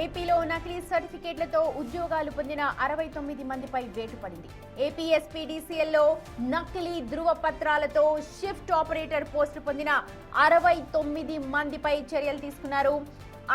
ఏపీలో నకిలీ సర్టిఫికేట్లతో ఉద్యోగాలు పొందిన 69 మందిపై వేటు పడింది. ఏపీ ఎస్పీడీసీఎల్లో నకిలీ ధృవపత్రాలతో షిఫ్ట్ ఆపరేటర్ పోస్టు పొందిన 69 మందిపై చర్యలు తీసుకున్నారు.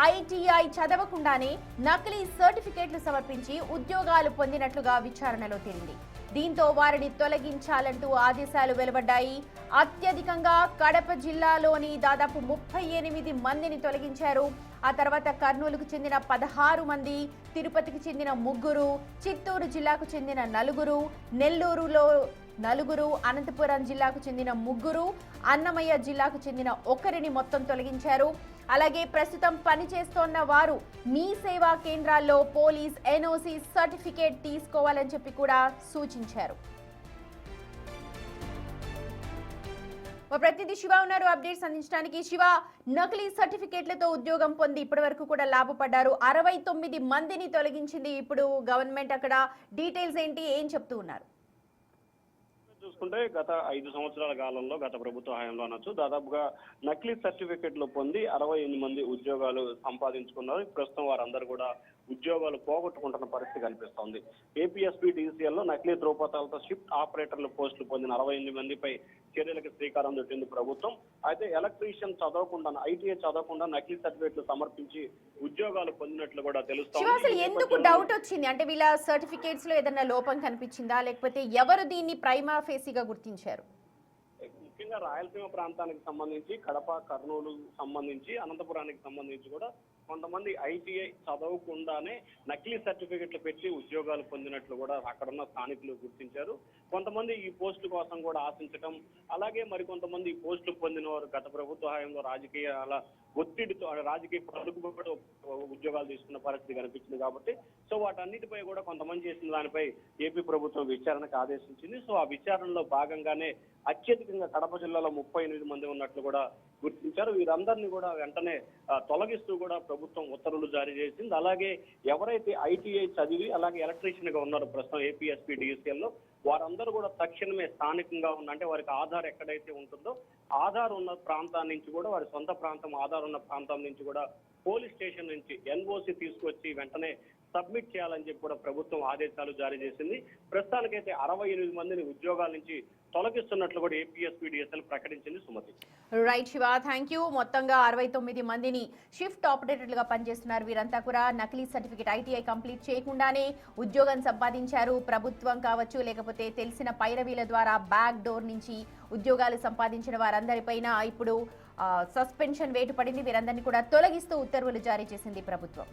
ఐటీఐ చదవకుండానే నకిలీ సర్టిఫికేట్లు సమర్పించి ఉద్యోగాలు పొందినట్లుగా విచారణలో తేలింది. దీంతో వారిని తొలగించాలంటూ ఆదేశాలు వెలువడ్డాయి. అత్యధికంగా కడప జిల్లాలోని దాదాపు 38 మందిని తొలగించారు. ఆ తర్వాత కర్నూలుకు చెందిన 16 మంది, తిరుపతికి చెందిన 3, చిత్తూరు జిల్లాకు చెందిన 4, నెల్లూరులో 4, అనంతపురం జిల్లాకు చెందిన 3, అన్నమయ్య జిల్లాకు చెందిన 1ని మొత్తం తొలగించారు. అలాగే ప్రస్తుతం పనిచేస్తోన్న వారు మీ సేవా కేంద్రాల్లో పోలీస్ ఎన్ఓసి సర్టిఫికేట్ తీసుకోవాలని చెప్పి కూడా సూచించారు. ప్రతినిధి శివ ఉన్నారు అప్డేట్స్ అందించడానికి. శివ, నకిలీ సర్టిఫికేట్లతో ఉద్యోగం పొంది ఇప్పటి వరకు కూడా లాభపడ్డారు. 69 మందిని తొలగించింది ఇప్పుడు గవర్నమెంట్. అక్కడ డీటెయిల్స్ ఏంటి, ఏం చెప్తూ ఉన్నారు? చూసుకుంటే గత 5 సంవత్సరాల కాలంలో గత ప్రభుత్వ హయాంలో అనొచ్చు దాదాపుగా నకిలీ సర్టిఫికెట్లు పొంది 68 మంది ఉద్యోగాలు సంపాదించుకున్నారు. ప్రస్తుతం వారందరూ కూడా ఉద్యోగాలు పోగొట్టుకుంటున్న పరిస్థితి కనిపిస్తోంది. ఏపీఎస్పీడీసీఎల్లో నకిలీ ధృవపత్రాలతో షిఫ్ట్ ఆపరేటర్ల పోస్టులు పొందిన 68 మందిపై చర్యలకు శ్రీకారం చుట్టింది ప్రభుత్వం. అయితే ఎలక్ట్రీషియన్ చదవకుండా, ఐటీఐ చదవకుండా నకిలీ సర్టిఫికెట్లు సమర్పించి ఉద్యోగాలు పొందినట్లు కూడా తెలుస్తోంది. అసలు ఎందుకు డౌట్ వచ్చింది అంటే వీళ్ళ సర్టిఫికేట్స్ లో ఏదైనా లోపం కనిపించిందా, లేకపోతే ఎవరు దీన్ని ప్రైమా ఫేసీగా గుర్తించారు? ముఖ్యంగా రాయలసీమ ప్రాంతానికి సంబంధించి, కడప, కర్నూలు సంబంధించి, అనంతపురానికి సంబంధించి కూడా కొంతమంది ఐటీఐ చదవకుండానే నకిలీ సర్టిఫికెట్లు పెట్టి ఉద్యోగాలు పొందినట్లు కూడా అక్కడున్న స్థానికులు గుర్తించారు. కొంతమంది ఈ పోస్టుల కోసం కూడా ఆశించడం, అలాగే మరికొంతమంది ఈ పోస్టులు పొందిన వారు గత ప్రభుత్వ హయాంలో రాజకీయాల ఒత్తిడితో, రాజకీయ పలుకుబడితో ఉద్యోగాలు తీసుకున్న పరిస్థితి కనిపించింది. కాబట్టి సో వాటన్నిటిపై కూడా కొంతమంది చేసిన దానిపై ఏపీ ప్రభుత్వం విచారణకు ఆదేశించింది. సో ఆ విచారణలో భాగంగానే అత్యధికంగా కడప జిల్లాలో 38 మంది ఉన్నట్లు కూడా గుర్తించారు. వీరందరినీ కూడా వెంటనే తొలగిస్తూ కూడా ప్రభుత్వం ఉత్తర్వులు జారీ చేసింది. అలాగే ఎవరైతే ఐటీఐ చదివి అలాగే ఎలక్ట్రీషియన్ గా ఉన్నారో ప్రస్తుతం ఏపీఎస్పీడీసీఎల్లో వారందరూ కూడా తక్షణమే స్థానికంగా ఉన్న, అంటే వారికి ఆధార్ ఎక్కడైతే ఉంటుందో ఆధార్ ఉన్న ప్రాంతాల నుంచి కూడా, వారి సొంత ప్రాంతం ఆధార్ ఉన్న ప్రాంతం నుంచి కూడా పోలీస్ స్టేషన్ నుంచి ఎన్ఓసి తీసుకొచ్చి వెంటనే సబ్మిట్ చేయాలని చెప్పి కూడా ప్రభుత్వం ఆదేశాలు జారీ చేసింది. ప్రస్తుతానికైతే 68 మందిని ఉద్యోగాల నుంచి తొలగిస్తున్నట్లు కూడా ఏపీఎస్పీడీసీఎల్ ప్రకటించింది. Sumathi. Right Shiva, thank you. మొత్తంగా 69 మందిని షిఫ్ట్ ఆపరేటర్లుగా పనిచేస్తున్నారు. వీరంతా కూడా నకిలీ సర్టిఫికేట్ ఐటీఐ కంప్లీట్ చేయకుండానే ఉద్యోగం సంపాదించారు. ప్రభుత్వం కావచ్చు, లేకపోతే తెలిసిన పైరవీల ద్వారా బ్యాక్ డోర్ నుంచి ఉద్యోగాలు సంపాదించిన వారందరిపైన ఇప్పుడు సస్పెన్షన్ వేటు పడింది. వీరందరినీ కూడా తొలగిస్తూ ఉత్తర్వులు జారీ చేసింది ప్రభుత్వం.